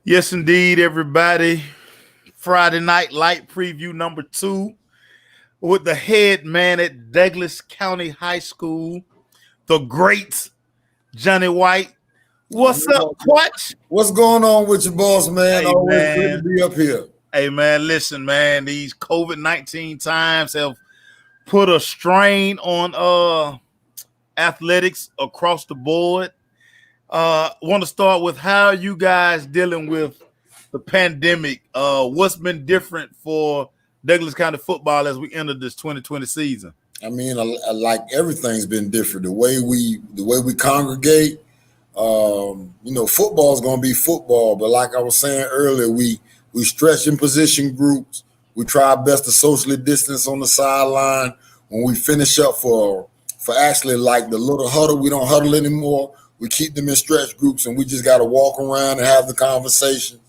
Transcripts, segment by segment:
Yes, indeed, everybody. Friday Night Light Preview number 2 with the head man at Douglas County High School, the great Johnny White. What's up, Quatch? What's going on with your boss, man? Hey, Always great to man. be up here. Hey, man, listen, man. These COVID-19 times have put a strain on athletics across the board. Want to start with how you guys dealing with the pandemic. What's been different for Douglas County football as we enter this 2020 season? I mean, like everything's been different. The way we congregate. Football is going to be football, but like I was saying earlier, we stretch in position groups. We try our best to socially distance on the sideline. When we finish up for actually like the little huddle, we don't huddle anymore. We keep them in stretch groups, and we just got to walk around and have the conversation.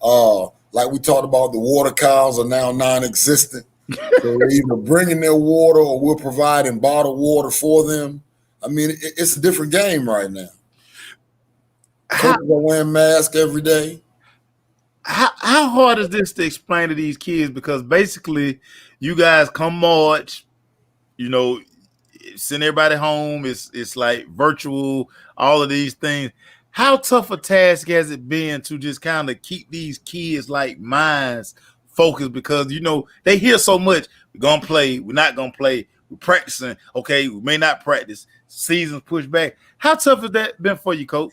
Like we talked about, the water cows are now non-existent. So they're either bringing their water or we're providing bottled water for them. I mean, it's a different game right now. Coaches are wearing masks every day. How hard is this to explain to these kids? Because basically, you guys come March, send everybody home. It's like virtual, all of these things. How tough a task has it been to just kind of keep these kids like minds focused? Because they hear so much. We're gonna play. We're not gonna play. We're practicing. Okay, we may not practice. Seasons pushed back. How tough has that been for you, Coach?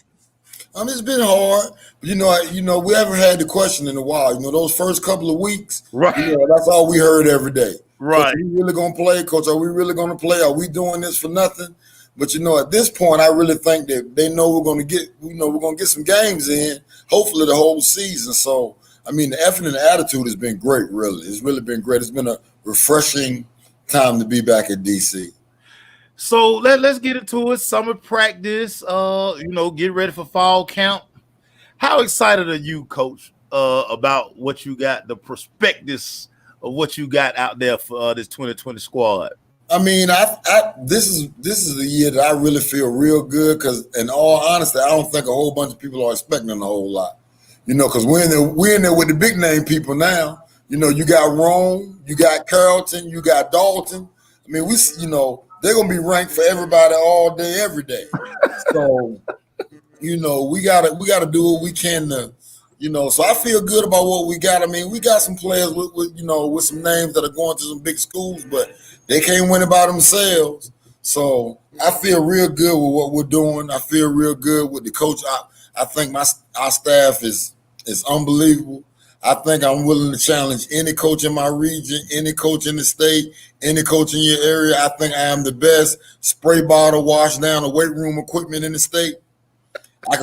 It's been hard. But we haven't had the question in a while. Those first couple of weeks, right? That's all we heard every day. Right. Coach, are we really gonna play? Coach, are we really gonna play? Are we doing this for nothing? But at this point, I really think that they know we're gonna get, we're gonna get some games in. Hopefully, the whole season. So, the effort and the attitude has been great. Really, it's really been great. It's been a refreshing time to be back at DC. So let's get into it. Summer practice, get ready for fall camp. How excited are you, Coach, about what you got, the prospectus of what you got out there for this 2020 squad? This is the year that I really feel real good because, in all honesty, I don't think a whole bunch of people are expecting a whole lot. Because we're in there with the big name people now. You got Rome, you got Carrollton, you got Dalton. They're gonna be ranked for everybody all day, every day. So, we gotta do what we can to, So I feel good about what we got. We got some players with some names that are going to some big schools, but they can't win it by themselves. So I feel real good with what we're doing. I feel real good with the coach. I think our staff is unbelievable. I think I'm willing to challenge any coach in my region, any coach in the state, any coach in your area. I think I am the best spray bottle, wash down the weight room equipment in the state. I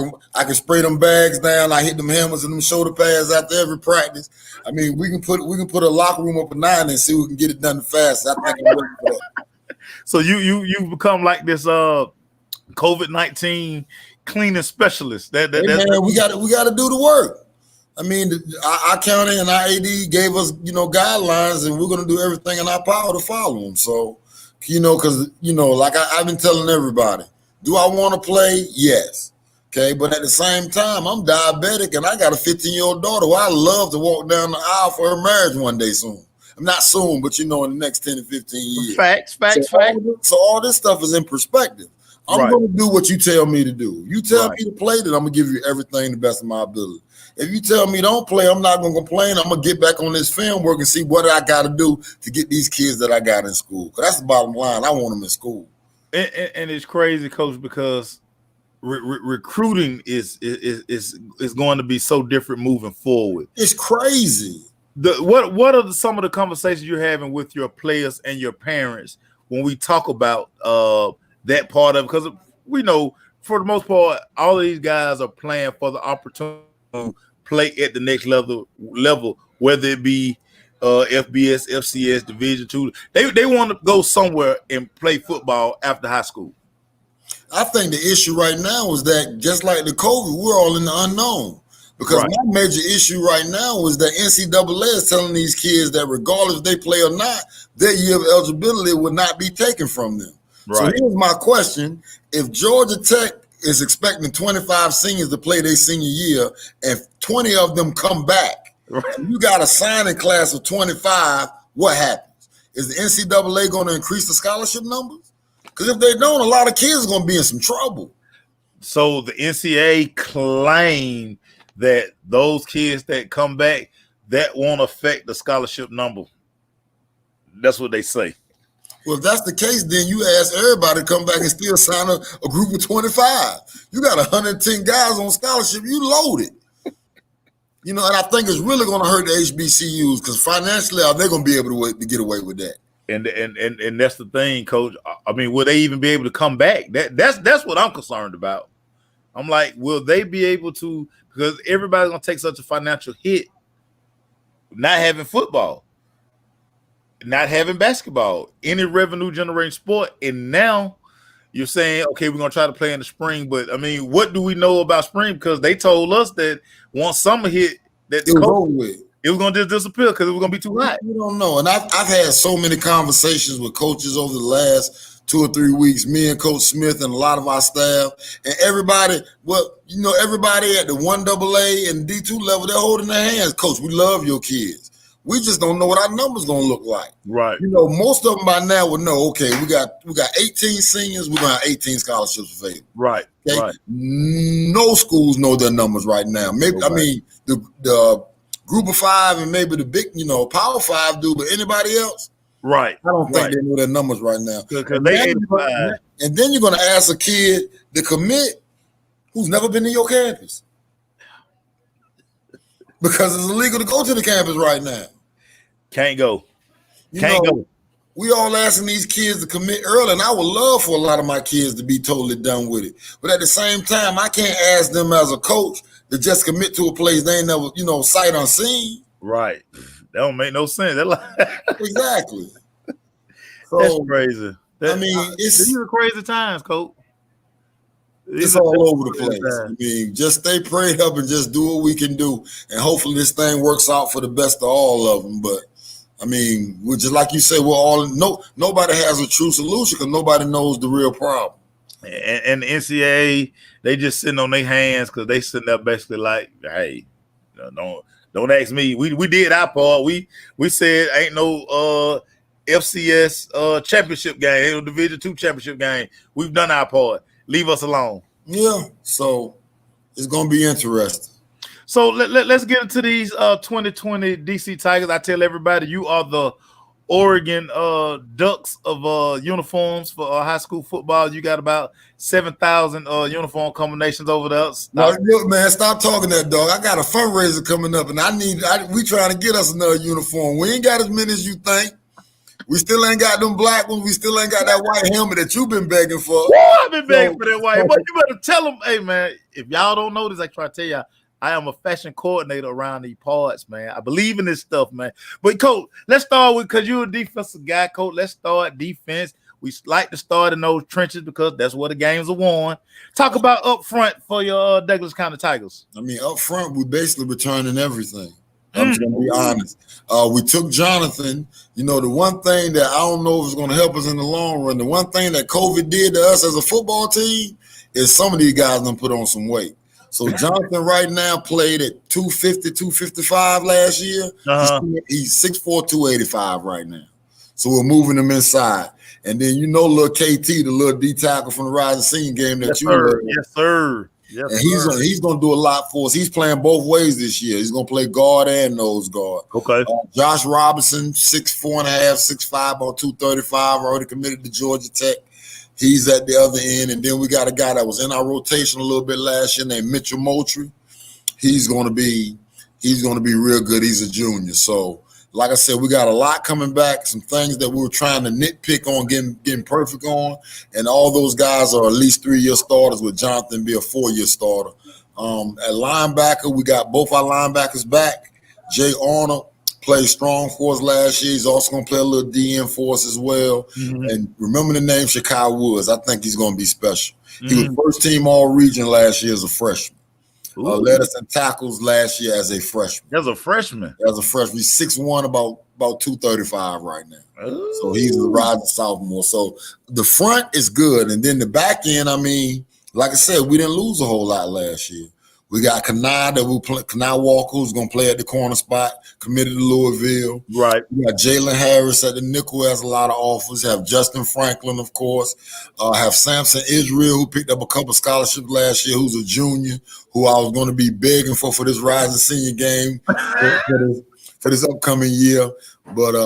can spray them bags down. I hit them hammers and them shoulder pads after every practice. We can put a locker room up at 9 and see if we can get it done fast. I think I'm ready for that. So you become like this COVID-19 cleaning specialist. Man, we got to do the work. Our county and our AD gave us, guidelines, and we're going to do everything in our power to follow them. So, because, like I've been telling everybody, do I want to play? Yes. Okay. But at the same time, I'm diabetic and I got a 15-year-old daughter who I love to walk down the aisle for her marriage one day soon. Not soon, but, in the next 10 to 15 years. Facts. So all this stuff is in perspective. I'm going to do what you tell me to do. You tell me to play, then I'm going to give you everything the best of my ability. If you tell me don't play, I'm not going to complain. I'm going to get back on this film work and see what I got to do to get these kids that I got in school. Because that's the bottom line. I want them in school. And it's crazy, Coach, because recruiting is going to be so different moving forward. It's crazy. What are some of the conversations you're having with your players and your parents when we talk about that part of it? Because we know for the most part, all of these guys are playing for the opportunity to play at the next level, whether it be FBS, FCS, Division II. They want to go somewhere and play football after high school. I think the issue right now is that just like the COVID, we're all in the unknown. Because my major issue right now is that NCAA is telling these kids that regardless if they play or not, their year of eligibility will not be taken from them. So here's my question. If Georgia Tech is expecting 25 seniors to play their senior year, and 20 of them come back. Right. You got a signing class of 25. What happens? Is the NCAA going to increase the scholarship numbers? Because if they don't, a lot of kids are going to be in some trouble. So the NCAA claim that those kids that come back, that won't affect the scholarship number. That's what they say. Well, if that's the case, then you ask everybody to come back and still sign a group of 25. You got 110 guys on scholarship. You loaded. You know, and I think it's really going to hurt the HBCUs because financially, are they going to be able to get away with that? And that's the thing, Coach. I mean, will they even be able to come back? That's what I'm concerned about. I'm like, will they be able to? Because everybody's going to take such a financial hit not having football, not having basketball, any revenue generating sport. And now you're saying, okay, we're going to try to play in the spring. But, I mean, what do we know about spring? Because they told us that once summer hit, that it was over with. It was going to just disappear because it was going to be too hot. You don't know. And I've had so many conversations with coaches over the last 2 or 3 weeks, me and Coach Smith and a lot of our staff, and everybody, well, you know, everybody at the 1AA and D2 level, they're holding their hands. Coach, we love your kids. We just don't know what our numbers going to look like. Right. You know, most of them by now would know, okay, we got 18 seniors, we're going to have 18 scholarships available. Right. Okay? Right. No schools know their numbers right now. Maybe, Right. I mean, the group of 5 and maybe the big, you know, Power 5 do, but anybody else? Right. I don't think they know their numbers right now. Because they 85. And then you're going to ask a kid to commit who's never been to your campus. Because it's illegal to go to the campus right now. Can't go. You Can't know, go. We all asking these kids to commit early, and I would love for a lot of my kids to be totally done with it. But at the same time, I can't ask them as a coach to just commit to a place they ain't never, you know, sight unseen. Right. That don't make no sense. Exactly. So, that's crazy. I mean, these are crazy times, Coach. It's all over the place. I mean, just stay prayed up and just do what we can do. And hopefully this thing works out for the best of all of them. But, I mean, we're just like you say, nobody has a true solution because nobody knows the real problem. And the NCAA, they just sitting on their hands because they sitting there basically like, hey, don't ask me. We did our part. We said ain't no FCS championship game, ain't no Division II championship game. We've done our part. Leave us alone. Yeah, so it's going to be interesting. So let's get into these 2020 DC Tigers. I tell everybody, you are the Oregon Ducks of uniforms for high school football. You got about 7,000 uniform combinations over there. Look, man, stop talking that, dog. I got a fundraiser coming up, and we trying to get us another uniform. We ain't got as many as you think. We still ain't got them black ones. We still ain't got that white helmet that you've been begging for. I've been begging for that white. But you better tell them, hey, man, if y'all don't know this, I try to tell y'all, I am a fashion coordinator around these parts, man. I believe in this stuff, man. But, Coach, let's start with, because you're a defensive guy, Coach, let's start defense. We like to start in those trenches because that's where the games are won. Talk about up front for your Douglas County Tigers. I mean, up front, we basically returning everything. I'm just going to be honest. We took Jonathan. You know, the one thing that I don't know if it's going to help us in the long run, the one thing that COVID did to us as a football team is some of these guys done put on some weight. So Jonathan right now played at 250, 255 last year. He's 6'4", 285 right now. So we're moving him inside. And then you know little KT, the little D tackle from the Rising Scene game that Yes, sir. Yes, and he's going to do a lot for us. He's playing both ways this year. He's going to play guard and nose guard. Okay. Josh Robinson, 6'4.5", 6'5", about 235, already committed to Georgia Tech. He's at the other end. And then we got a guy that was in our rotation a little bit last year named Mitchell Moultrie. He's going to be real good. He's a junior. So, like I said, we got a lot coming back, some things that we were trying to nitpick on, getting perfect on, and all those guys are at least 3-year starters, with Jonathan be a 4-year starter. At linebacker, we got both our linebackers back. Jay Arnold played strong for us last year. He's also going to play a little DN for us as well. Mm-hmm. And remember the name Shakai Woods. I think he's going to be special. Mm-hmm. He was first team all-region last year as a freshman. Led us in tackles last year as a freshman. As a freshman? As a freshman. He's 6'1", about 235 right now. Ooh. So he's a rising sophomore. So the front is good. And then the back end, I mean, like I said, we didn't lose a whole lot last year. We got Kanai Walker, who's going to play at the corner spot, committed to Louisville. Right. We got Jalen Harris at the nickel, has a lot of offers. Have Justin Franklin, of course. Have Samson Israel, who picked up a couple scholarships last year, who's a junior, who I was going to be begging for this rising senior game for this upcoming year. But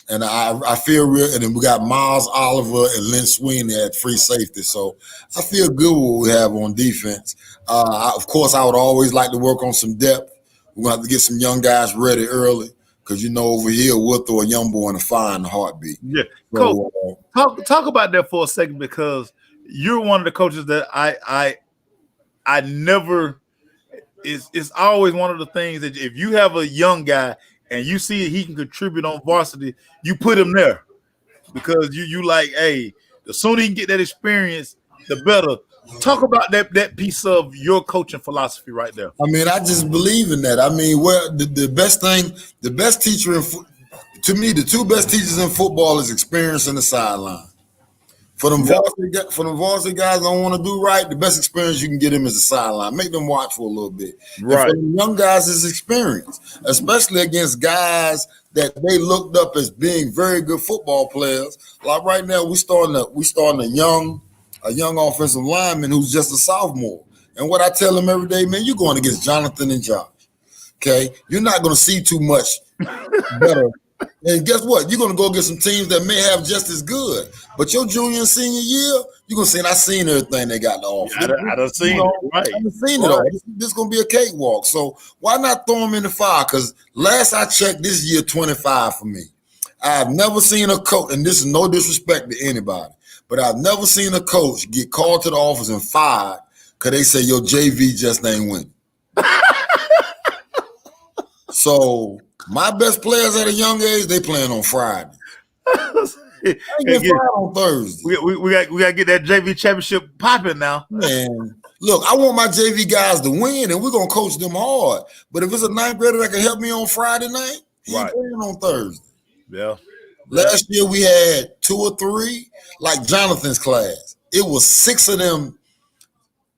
and I feel real. And then we got Miles Oliver and Lynn Sweeney at free safety. So I feel good what we have on defense. Of course, I would always like to work on some depth. We're going to have to get some young guys ready early because, over here, we'll throw a young boy in a fire in a heartbeat. Yeah. So, Coach, talk about that for a second, because you're one of the coaches that I never – it's always one of the things that if you have a young guy – and you see he can contribute on varsity, you put him there because you like, hey, the sooner he can get that experience, the better. Talk about that piece of your coaching philosophy right there. I mean, I just believe in that. I mean, the best teacher to me, the two best teachers in football is experience in the sideline. For them varsity guys don't want to do right, the best experience you can get them is the sideline. Make them watch for a little bit. Right. And for them young guys, is experience, especially against guys that they looked up as being very good football players. Like right now, we starting a young offensive lineman who's just a sophomore. And what I tell him every day, man, you're going against Jonathan and Josh. Okay, you're not going to see too much better. And guess what? You're going to go get some teams that may have just as good. But your junior and senior year, you're going to say, I seen everything they got to offer. I done seen it. Right. I done seen it all. This is going to be a cakewalk. So why not throw them in the fire? Because last I checked, this year, 25 for me. I've never seen a coach, and this is no disrespect to anybody, but I've never seen a coach get called to the office and fired because they say your JV just ain't winning. So my best players at a young age, they playing on Friday. I get fired on Thursday. We got to get that JV championship popping now. Man, look, I want my JV guys to win, and we're gonna coach them hard. But if it's a ninth grader that can help me on Friday night, he ain't playing on Thursday. Yeah. Last year we had 2 or 3, like Jonathan's class. It was 6 of them.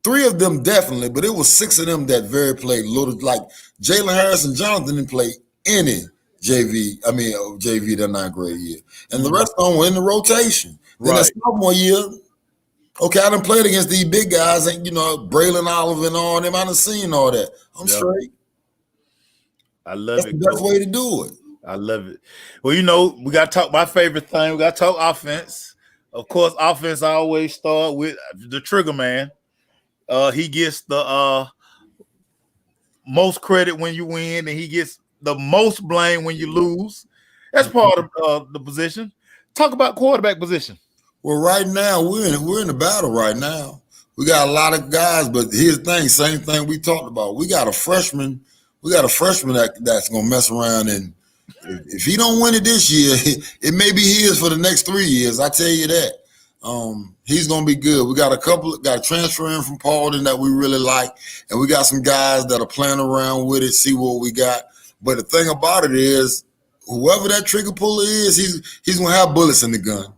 3 of them definitely, but it was 6 of them that very played little. Like Jalen Harris and Jonathan didn't play any JV that 9th grade year. And the rest of them were in the rotation. Then that sophomore year, okay, I done played against these big guys, and Braylon Oliver and all them. I done seen all that. I'm straight. I love That's it. the best way to do it. I love it. Well, we got to talk my favorite thing. We got to talk offense. Of course, offense I always start with the trigger man. He gets the most credit when you win, and he gets the most blame when you lose. That's part of the position. Talk about quarterback position. Well, right now we're in the battle right now. We got a lot of guys, but here's the thing, same thing we talked about. We got a freshman that's gonna mess around, and if he don't win it this year, it may be his for the next 3 years. I tell you that. He's gonna be good. We got a transfer in from Paulding that we really like, and we got some guys that are playing around with it, see what we got. But the thing about it is, whoever that trigger puller is, he's gonna have bullets in the gun.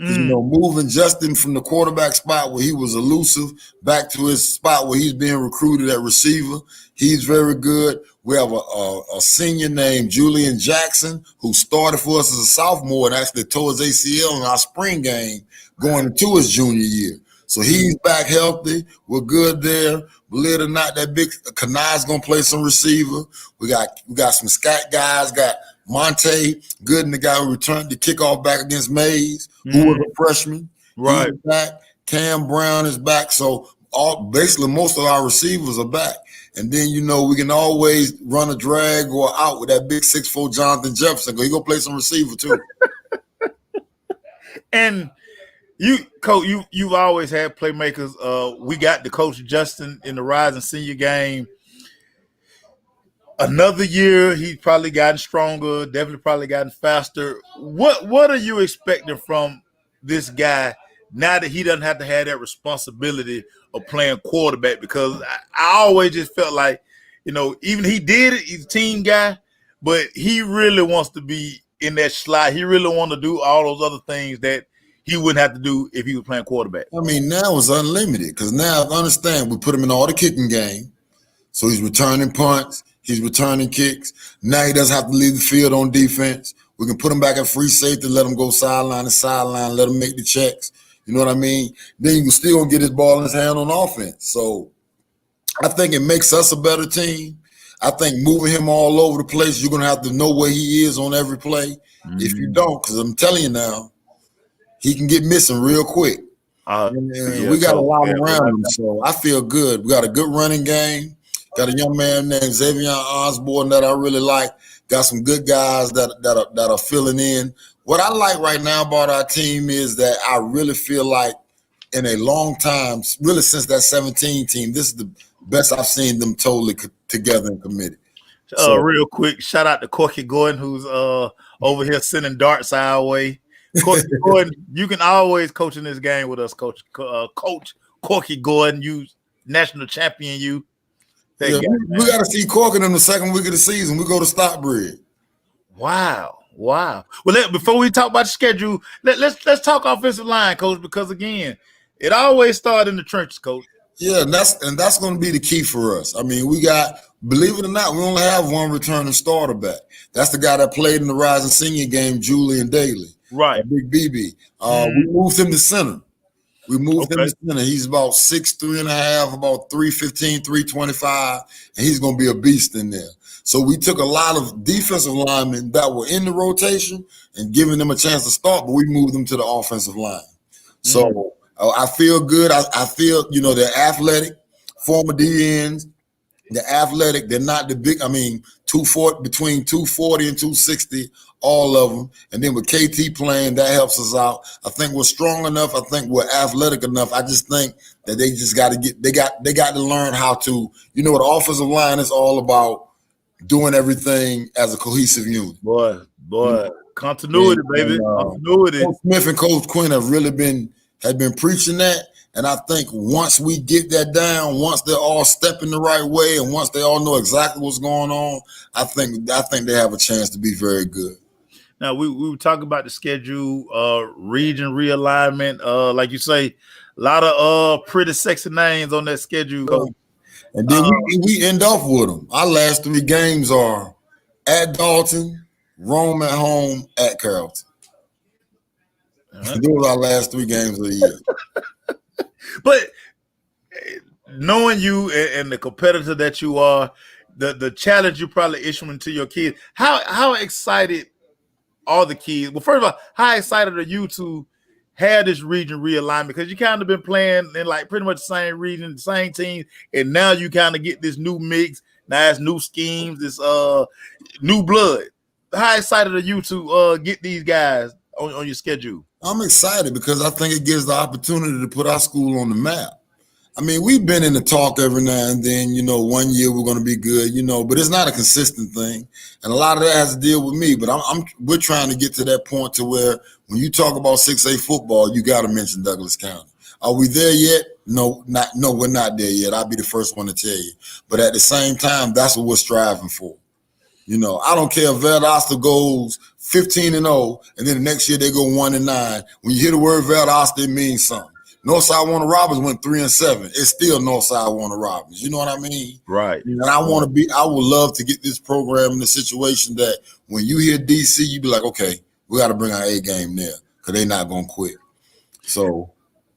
Moving Justin from the quarterback spot where he was elusive back to his spot where he's being recruited at receiver. He's very good. We have a senior named Julian Jackson who started for us as a sophomore and actually tore his ACL in our spring game going into his junior year. So he's back healthy. We're good there. Believe it or not, that big Kanai's gonna play some receiver. We got some scat guys. Got Monte Gooden, the guy who returned the kickoff back against Mays, who was a freshman. Right. He's back. Cam Brown is back. So basically most of our receivers are back. And then, we can always run a drag or out with that big 6'4" Jonathan Jefferson. He gonna play some receiver too. And Coach, you've always had playmakers. We got the Coach Justin in the rising senior game. Another year, he's probably gotten stronger, definitely probably gotten faster. What are you expecting from this guy now that he doesn't have to have that responsibility of playing quarterback? Because I always just felt like, even he did it, he's a team guy, but he really wants to be in that slot. He really wants to do all those other things that he wouldn't have to do if he was playing quarterback. I mean, now it's unlimited because now I understand we put him in all the kicking game. So he's returning punts, he's returning kicks. Now he doesn't have to leave the field on defense. We can put him back at free safety, let him go sideline to sideline, let him make the checks. You know what I mean? Then you can still get his ball in his hand on offense. So I think it makes us a better team. I think moving him all over the place, you're going to have to know where he is on every play. If you don't, because I'm telling you now, he can get missing real quick. We got a lot around him, so I feel good. We got a good running game. Got a young man named Xavier Osborne that I really like. Got some good guys that are filling in. What I like right now about our team is that I really feel like in a long time, really since that 17 team, this is the best I've seen them totally together and committed. Real quick, shout out to Corky Gordon, who's over here sending darts our way. Corky Gordon, you can always coach in this game with us, Coach Corky Gordon. You national champion, you. Yeah, we got to see Corky in the second week of the season. We go to Stockbridge. Wow. Well, before we talk about the schedule, let's talk offensive line, Coach, because again, it always starts in the trenches, Coach. Yeah, and that's going to be the key for us. I mean, we got, believe it or not, we only have one returning starter back. That's the guy that played in the Rising Senior game, Julian Daly. Right. Big BB. We moved him to center. Him to center. He's about 6'3.5", about 315, 325, and he's going to be a beast in there. So we took a lot of defensive linemen that were in the rotation and giving them a chance to start, but we moved them to the offensive line. So I feel good. I feel, they're athletic, former DNs. They're athletic. They're not the big, between 240 and 260, all of them. And then with KT playing, that helps us out. I think we're strong enough. I think we're athletic enough. I just think that they just got to they got to learn how to, the offensive line is all about doing everything as a cohesive unit. Boy, continuity, baby. Continuity. Coach Smith and Coach Quinn have really been preaching that. And I think once we get that down, once they're all stepping the right way, and once they all know exactly what's going on, I think they have a chance to be very good. Now we were talking about the schedule, region realignment. Like you say, a lot of pretty sexy names on that schedule. And then we end off with them. Our last 3 games are at Dalton, Rome at home, at Carrollton. Those are our last 3 games of the year. But knowing you and the competitor that you are, the challenge you're probably issuing to your kids, how excited are the kids? Well, first of all, how excited are you to have this region realignment? Because you kind of been playing in like pretty much the same region, the same team, and now you kind of get this new mix. Now it's new schemes, this new blood. How excited are you to get these guys on your schedule? I'm excited because I think it gives the opportunity to put our school on the map. I mean, we've been in the talk every now and then, 1 year we're going to be good, but it's not a consistent thing. And a lot of that has to deal with me, but we're trying to get to that point to where when you talk about 6A football, you got to mention Douglas County. Are we there yet? No, we're not there yet. I'll be the first one to tell you. But at the same time, that's what we're striving for. I don't care if Valdosta goes 15-0, and then the next year they go 1-9. When you hear the word Valdosta, it means something. Northside Warner Robins went 3-7. It's still Northside Warner Robins. You know what I mean? Right. And I would love to get this program in a situation that when you hear DC, you be like, okay, we got to bring our A game there because they're not going to quit. So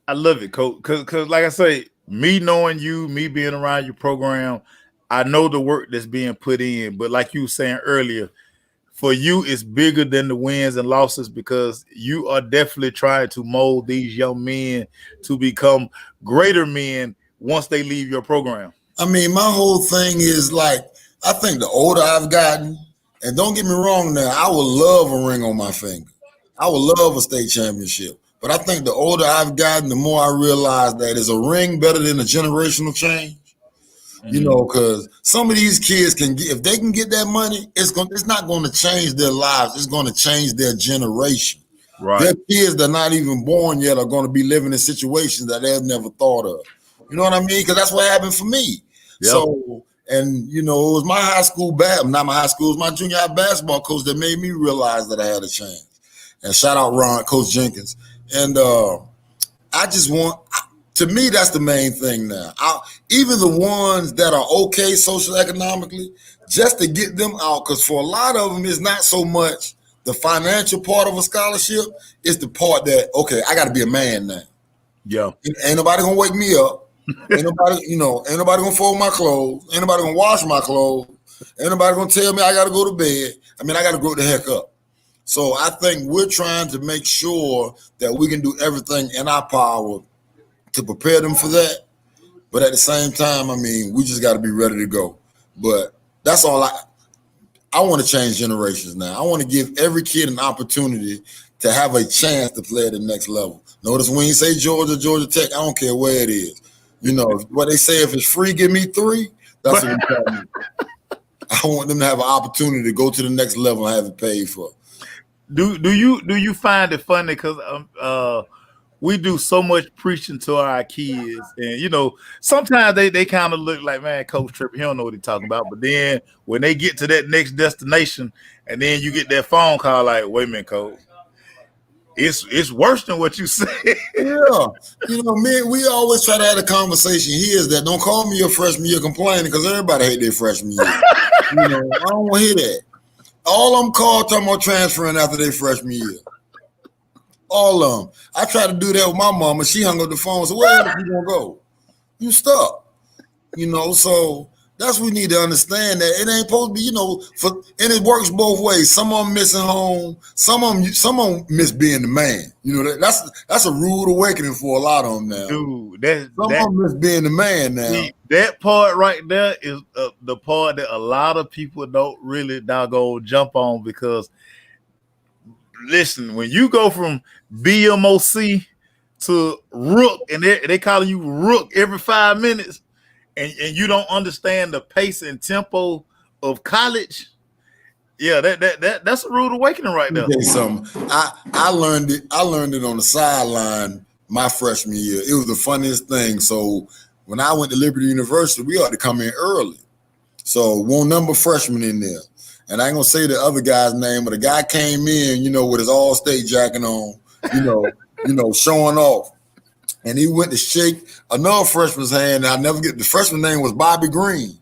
I love it, Coach. Because like I say, me knowing you, me being around your program, I know the work that's being put in, but like you were saying earlier, for you, it's bigger than the wins and losses because you are definitely trying to mold these young men to become greater men once they leave your program. I mean, my whole thing is like, I think the older I've gotten, and don't get me wrong now, I would love a ring on my finger. I would love a state championship. But I think the older I've gotten, the more I realize that is a ring better than a generational change. Because some of these kids if they can get that money, it's not going to change their lives. It's going to change their generation. Right. Their kids that are not even born yet are going to be living in situations that they've never thought of. You know what I mean? Because that's what happened for me. Yep. So, and it was my high school not my high school, it was my junior high basketball coach that made me realize that I had a chance. And shout out Coach Jenkins. And I just want, to me, that's the main thing now. Even the ones that are okay social economically, just to get them out, because for a lot of them, it's not so much the financial part of a scholarship, it's the part that, okay, I got to be a man now. Yeah. Ain't nobody gonna wake me up. Ain't nobody, ain't nobody gonna fold my clothes. Ain't nobody gonna wash my clothes. Ain't nobody gonna tell me I gotta go to bed. I mean, I gotta grow the heck up. So I think we're trying to make sure that we can do everything in our power to prepare them for that. But at the same time, I mean, we just got to be ready to go. But that's all I want to change generations now. I want to give every kid an opportunity to have a chance to play at the next level. Notice when you say Georgia, Georgia Tech, I don't care where it is. What they say, if it's free, give me 3. That's what I'm telling you. I want them to have an opportunity to go to the next level and have it paid for. Do you find it funny because we do so much preaching to our kids, and sometimes they kind of look like, man, Coach Tripp, he don't know what he's talking about. But then when they get to that next destination, and then you get that phone call, like, wait a minute, Coach, it's worse than what you said. Yeah, man, we always try to have a conversation here is that don't call me your freshman year complaining because everybody hate their freshman year. I don't want to hear that. All I'm called talking about transferring after their freshman year. All of them. I tried to do that with my mama. She hung up the phone and said, where are you going to go? You stuck. So that's what we need to understand, that it ain't supposed to be, and it works both ways. Some of them missing home. Some of them miss being the man. That's a rude awakening for a lot of them now. Dude, some of them miss being the man now. See, that part right there is the part that a lot of people don't really doggone jump on, because listen, when you go from BMOC to Rook, and they calling you Rook every 5 minutes, and you don't understand the pace and tempo of college, yeah, that's a rude awakening right there. Something. I learned it on the sideline my freshman year. It was the funniest thing. So when I went to Liberty University, we ought to come in early. So one number freshman in there. And I ain't gonna say the other guy's name, but the guy came in, with his all-state jacket on, showing off. And he went to shake another freshman's hand. And I never get the freshman's name was Bobby Green.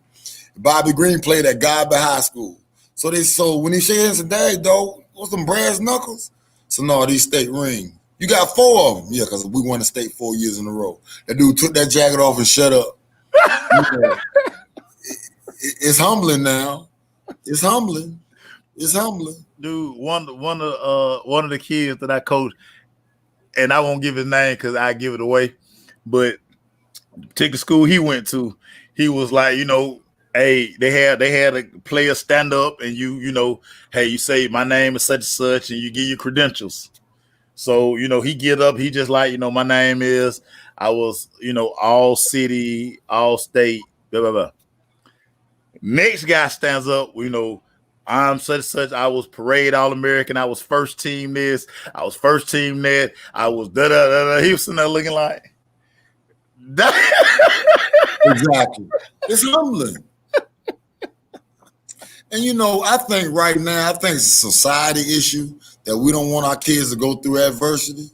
Bobby Green played at Godby High School. So when he shook hands and said, dog, what's them brass knuckles? So no, these state rings. You got 4 of them. Yeah, because we won the state 4 years in a row. That dude took that jacket off and shut up. It's humbling now. It's humbling. It's humbling. Dude, one of the kids that I coached, and I won't give his name because I give it away, but particular school he went to, he was like, hey, they had a player stand up, and hey, you say my name is such and such, and you give your credentials. So he get up, he just like, my name is, I was all city, all state, blah blah blah. Next guy stands up, I'm such and such. I was parade All-American. I was first team this. I was first team that. I was da-da-da-da. He was sitting there looking like that. Exactly. It's humbling. And, I think right now, it's a society issue that we don't want our kids to go through adversity.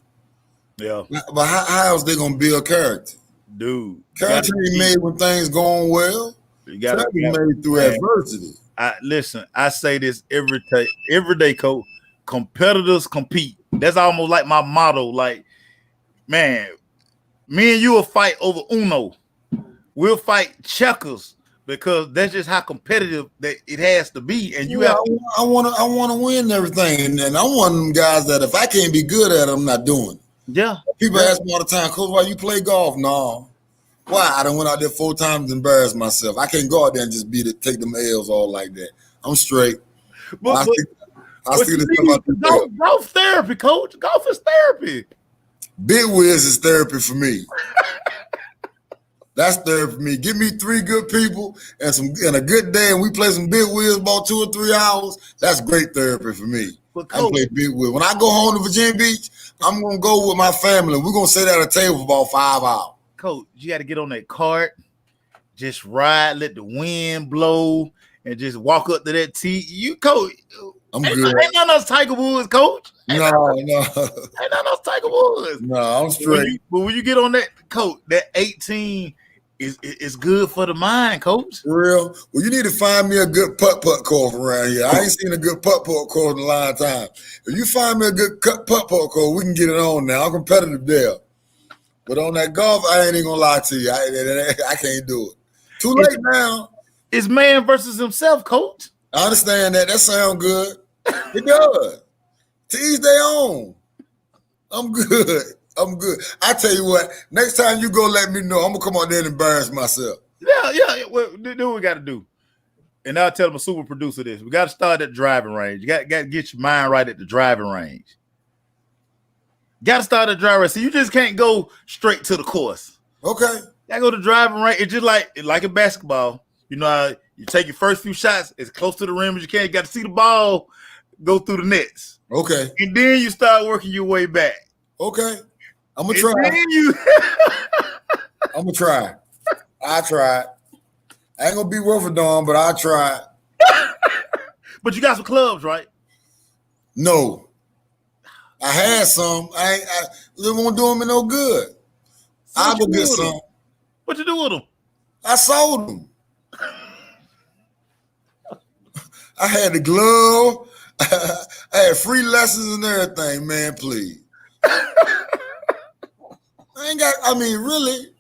Yeah. But how else they going to build character? Dude. Character ain't made when things going well. You got to be made through adversity. I say this every day, Coach. Competitors compete. That's almost like my motto. Like, man, me and you will fight over Uno. We'll fight checkers, because that's just how competitive that it has to be. And I want to win everything, and I'm one of them guys that if I can't be good at it, I'm not doing it. Yeah. People ask me all the time, Coach, why you play golf? No. Why? I done went out there 4 times and embarrassed myself. I can't go out there and just take them L's all like that. I'm straight. Golf therapy, Coach. Golf is therapy. Big Wiz is therapy for me. That's therapy for me. Give me 3 good people and a good day, and we play some Big Wiz about 2 or 3 hours. That's great therapy for me. I play Big Wiz. When I go home to Virginia Beach, I'm gonna go with my family. We're gonna sit at a table for about 5 hours. Coach, you got to get on that cart, just ride, let the wind blow, and just walk up to that tee. Coach, I'm Ain't good. ain't none of us Tiger Woods, coach. No. Ain't none of us Tiger Woods. No, I'm straight. But when you get on that, coach, that 18 is good for the mind, coach. For real? Well, you need to find me a good putt-putt course around here. I ain't seen a good putt-putt course in a long time. If you find me a good putt-putt course, we can get it on now. I'm competitive there. But on that golf, I ain't even gonna lie to you. I can't do it. Too late now. It's man versus himself, coach. I understand that. That sounds good. It does. To each their own. I'm good. I'm good. I tell you what, next time you go let me know, I'm gonna come out there and embarrass myself. Yeah. Well, do what we gotta do. And I'll tell my super producer this. We gotta start at the driving range. You gotta get your mind right at the driving range. Gotta start at the driving range. So you just can't go straight to the course. Okay. Gotta go to the driving range. It's just like in basketball. You know, you take your first few shots as close to the rim as you can. You got to see the ball go through the nets. Okay. And then you start working your way back. Okay. I'm gonna try. I'm gonna try. I tried. I ain't gonna be worth a darn, but I tried. But you got some clubs, right? No. I had some. I won't do them no good. So I'll go get some. What you do with them? I sold them. I had the glove. I had free lessons and everything, man, please. Really,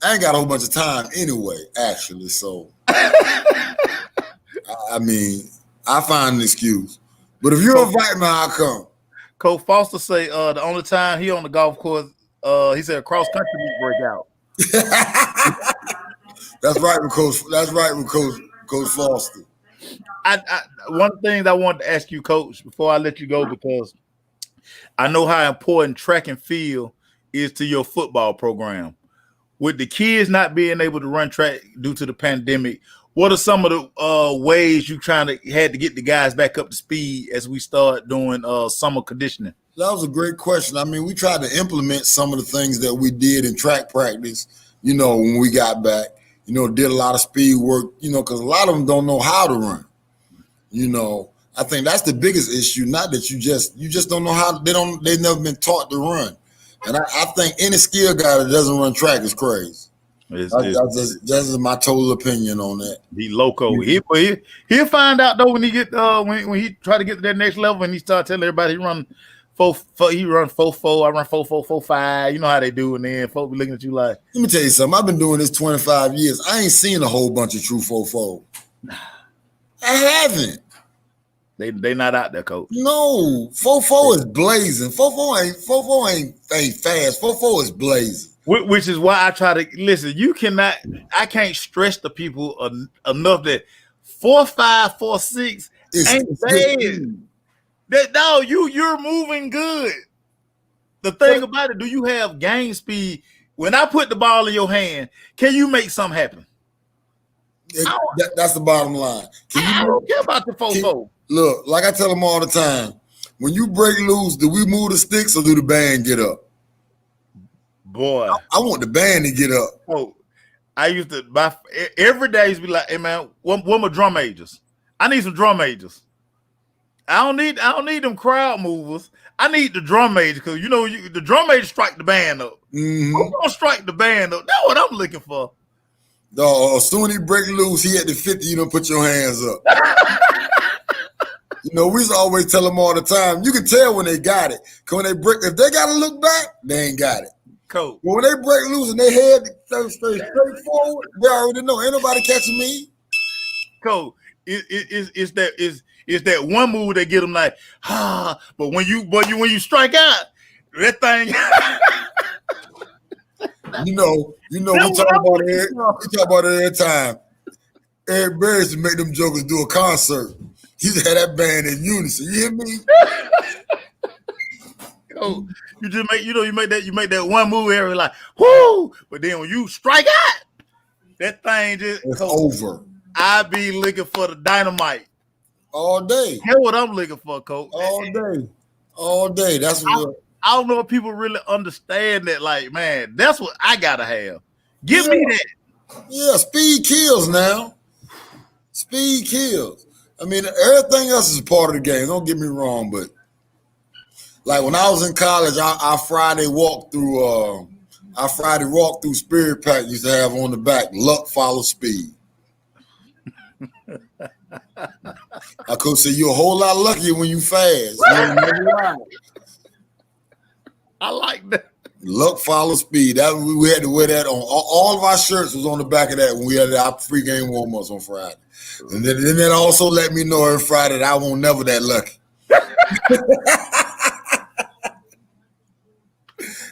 I ain't got a whole bunch of time anyway, actually. So, I find an excuse. But if you invite me, I'll come. Coach Foster say the only time he on the golf course, he said cross country meet break out. That's right with Coach Foster. One of the things I wanted to ask you, Coach, before I let you go, because I know how important track and field is to your football program. With the kids not being able to run track due to the pandemic, what are some of the ways you had to get the guys back up to speed as we start doing summer conditioning? That was a great question. I mean, we tried to implement some of the things that we did in track practice, when we got back, did a lot of speed work, because a lot of them don't know how to run. I think that's the biggest issue. Not that you just don't know how. They've never been taught to run. And I think any skill guy that doesn't run track is crazy. That's my total opinion on that. He loco. He'll find out though when he get when he try to get to that next level and he start telling everybody he run 4-4, he run 4-4, I run 4-4, 4-5. You know how they do, and then folks be looking at you like. Let me tell you something. I've been doing this 25 years. I ain't seen a whole bunch of true 4-4. I haven't. They not out there, coach. No, 4-4 is blazing. 4-4 ain't fast. 4-4 is blazing. Which is why I try to listen. I can't stress the people enough that 4-5, 4-6 ain't bad. You're moving good. The thing about it, do you have game speed? When I put the ball in your hand, can you make something happen? That's the bottom line. I don't care about the 4-4. Look, like I tell them all the time, when you break loose, do we move the sticks or do the band get up? Boy, I want the band to get up. Oh, I used to every day. I used to be like, "Hey man, what my drum majors? I need some drum majors. I don't need them crowd movers. I need the drum majors because the drum majors strike the band up. Mm-hmm. I'm gonna strike the band up. That's what I'm looking for. No, as soon as he break loose, he at the 50. You don't put your hands up. We used to always tell them all the time. You can tell when they got it. Cause when they break, if they got to look back, they ain't got it. Cool. But when they break loose and they head straight forward, they already know. Ain't nobody catching me. Cool. It's that one move that get them like, but when you strike out, that thing. we talk about it every time. Eric Berry used to make them jokers do a concert. He had that band in unison. You hear me? Cool. You make that one move area like, whoo! But then when you strike out, that thing it's over. I be looking for the dynamite all day. That's what I'm looking for, coach. All day. That's what I don't know if people really understand that. Like, man, that's what I gotta have. Give me that. Yeah, speed kills now. Speed kills. I mean, everything else is part of the game. Don't get me wrong, but like when I was in college, our Friday walk through Spirit Pack used to have on the back "Luck follows speed." I could say you're a whole lot luckier when you fast. I like that. Luck follows speed. That we had to wear that on all of our shirts was on the back of that when we had our pregame warm-ups on Friday. And then that also let me know every Friday that I won't never that lucky.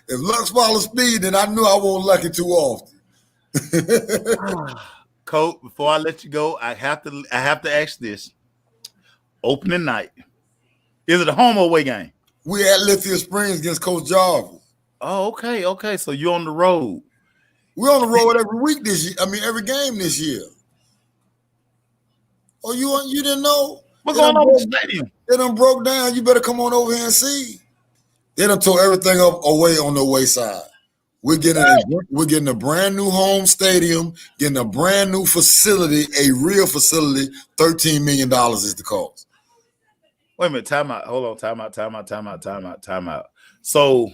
If luck follows speed, then I knew I won't lucky too often. Coach, before I let you go, I have to ask this. Opening night. Is it a home or away game? We at Lithia Springs against Coach Jarvis. Oh, okay, okay. So you're on the road. We're on the road every week this year. I mean, every game this year. Oh, you didn't know? What's going on with the stadium? They done broke down. You better come on over here and see. They done tore everything up away on the away side. We're getting a brand new home stadium, getting a brand new facility, a real facility. $13 million is the cost. Wait a minute, time out. Hold on, time out. So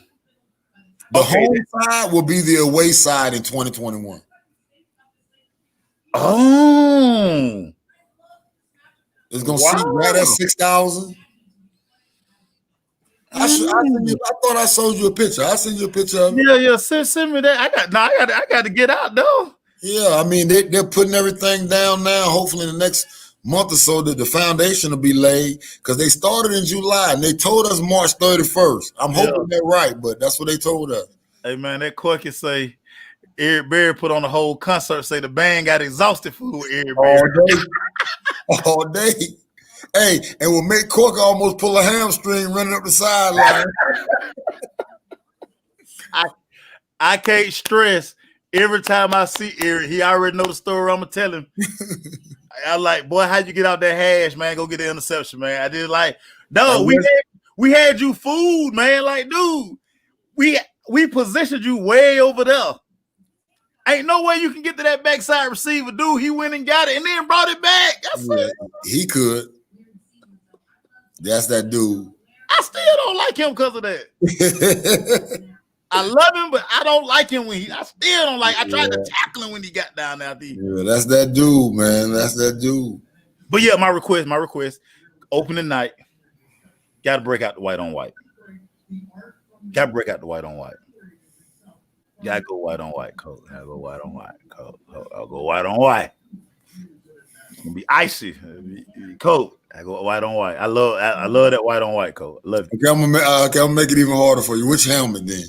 the home side will be the away side in 2021. Oh, it's gonna sit right at 6,000. I thought I showed you a picture. I sent you a picture of it. Yeah. Send me that. I got to get out though. Yeah, I mean they're putting everything down now. Hopefully in the next month or so that the foundation will be laid because they started in July and they told us March 31st. I'm hoping they're right, but that's what they told us. Hey man, that Corky say Eric Berry put on a whole concert. Say the band got exhausted for Eric Berry all day. Hey, and will make Corky almost pull a hamstring running up the sideline. I can't stress every time I see Eric. He already know the story. I'm gonna tell him. I like, boy, how'd you get out that hash, man? Go get the interception, man. I did like, no, we had you fooled, man. Like, dude, we positioned you way over there. Ain't no way you can get to that backside receiver, dude. He went and got it and then brought it back. That's it. He could. That's that dude. I still don't like him because of that. I love him, but I don't like him I still don't like. I tried to tackle him when he got down there. Yeah, that's that dude, man. That's that dude. But yeah, my request, opening night, gotta break out the white on white. Gotta break out the white on white. Gotta go white on white, coach. Gotta go white on white, coach. I'll go white on white. It's gonna be icy, coach. I go white on white. I love that white on white, coach. I love it. Okay, I'm gonna make it even harder for you. Which helmet then?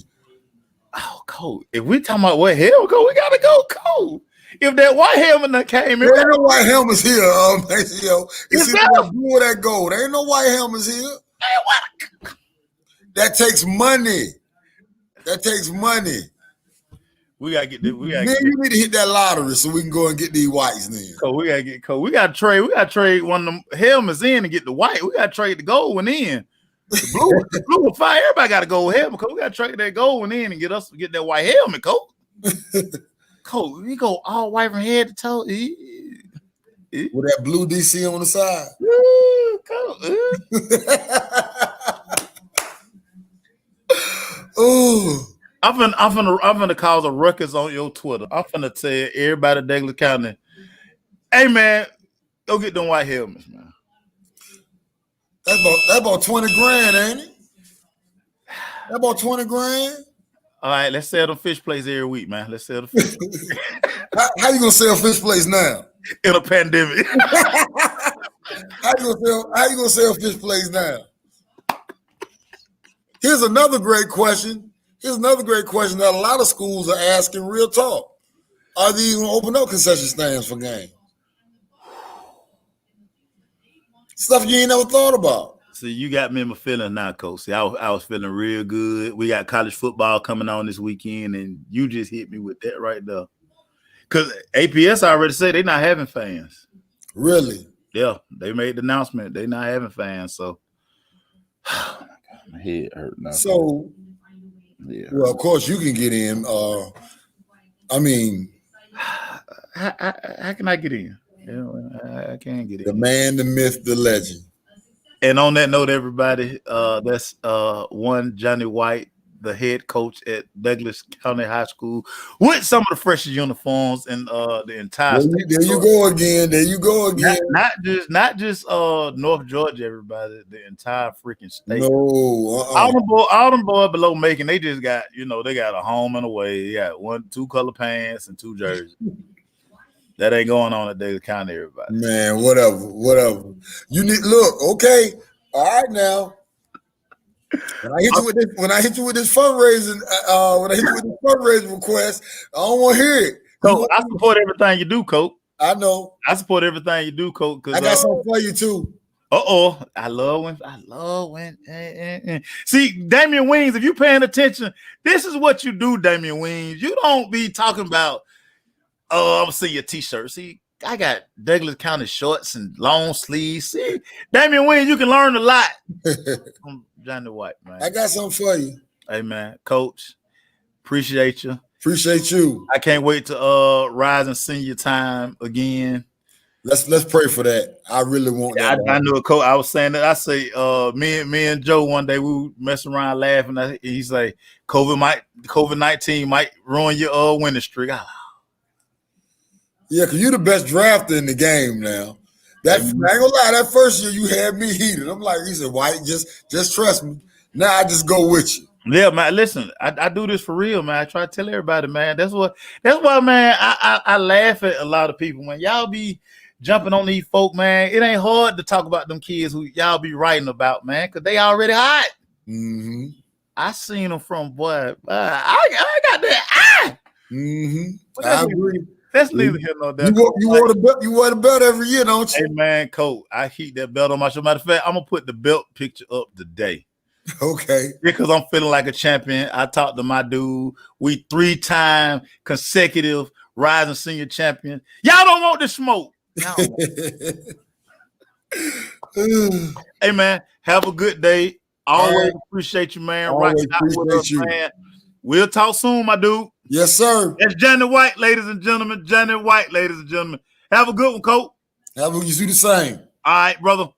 Oh, coach. If we talking about what helmet, coach, we gotta go, coach. If that white helmet that came in, there ain't no white helmets here. It's either that blue or that gold. There ain't no white helmets here. Man, that takes money. That takes money. We gotta get this. You need to hit that lottery so we can go and get these whites then. Coach, we gotta get coach. We gotta trade one of them helmets in and get the white. We gotta trade the gold one in. The blue will fire. Everybody got to gold helmet. Coach, we gotta trade that gold one in and get that white helmet, coach. Coach, we go all white from head to toe. With that blue DC on the side. Ooh. I'm finna cause a ruckus on your Twitter. I'm finna tell everybody in Douglas County, hey man, go get them white helmets, man. That's about 20 grand, ain't it? That about 20 grand. All right, let's sell them fish plates every week, man. Let's sell the fish. How you gonna sell fish plates now? In a pandemic. How you gonna sell fish plates now? Here's another great question that a lot of schools are asking. Real talk: are they even open up concession stands for games? Stuff you ain't never thought about. See, you got me in my feeling now, Coach. See, I was feeling real good. We got college football coming on this weekend, and you just hit me with that right there. Because APS already said they're not having fans. Really? Yeah, they made the announcement. They're not having fans, so my head hurt now. So, yeah. Well, of course you can get in. I mean, how can I get in? I can't get it. The man, the myth, the legend. And on that note, everybody, that's one Johnny White, the head coach at Douglas County High School, with some of the freshest uniforms in the entire state. There you go again. There you go again. Not just North Georgia, everybody, the entire freaking state. No, all them boys below Macon, they just got, they got a home and away. They got 2 color pants and 2 jerseys. That ain't going on at Douglas County, everybody. Man, whatever. You need okay. All right now. When I hit you with this fundraising, request, I don't want to hear it. So I support everything you do, Coach. I know. I support everything you do, Coach. I got something for you too. I love when. See, Damian Wings, if you paying attention, this is what you do, Damian Wings. You don't be talking about, I'm gonna see your t-shirt. See, I got Douglas County shorts and long sleeves. See, Damian Wings, you can learn a lot from Johnny White, man. I got something for you. Hey, man, Coach, appreciate you. Appreciate you. I can't wait to rise and senior time again. Let's pray for that. I really want that. I knew a coach. I was saying that. I say, me and Joe one day we were messing around laughing. He say, COVID-19 might ruin your winning streak. Yeah, because you're the best drafter in the game now. I ain't gonna lie, that first year you had me heated. I'm like, he said, White, just trust me. Now I just go with you. Yeah, man. Listen, I do this for real, man. I try to tell everybody, man. That's why, man. I laugh at a lot of people, man. Y'all be jumping on these folk, man. It ain't hard to talk about them kids who y'all be writing about, man, because they already hot. Mm-hmm. I seen them from boy. I got that. Mm-hmm. I agree. That's neither here nor there. You wear the belt every year, don't you? Hey, man, Coach, I keep that belt on my shoulder. Matter of fact, I'm going to put the belt picture up today. Okay. Because I'm feeling like a champion. I talked to my dude. We 3-time consecutive rising senior champion. Y'all don't want the smoke. Hey, man, have a good day. Always appreciate you, man. Always appreciate you. Man. We'll talk soon, my dude. Yes, sir. That's Johnny White, ladies and gentlemen. Johnny White, ladies and gentlemen. Have a good one, Coach. You do the same. All right, brother.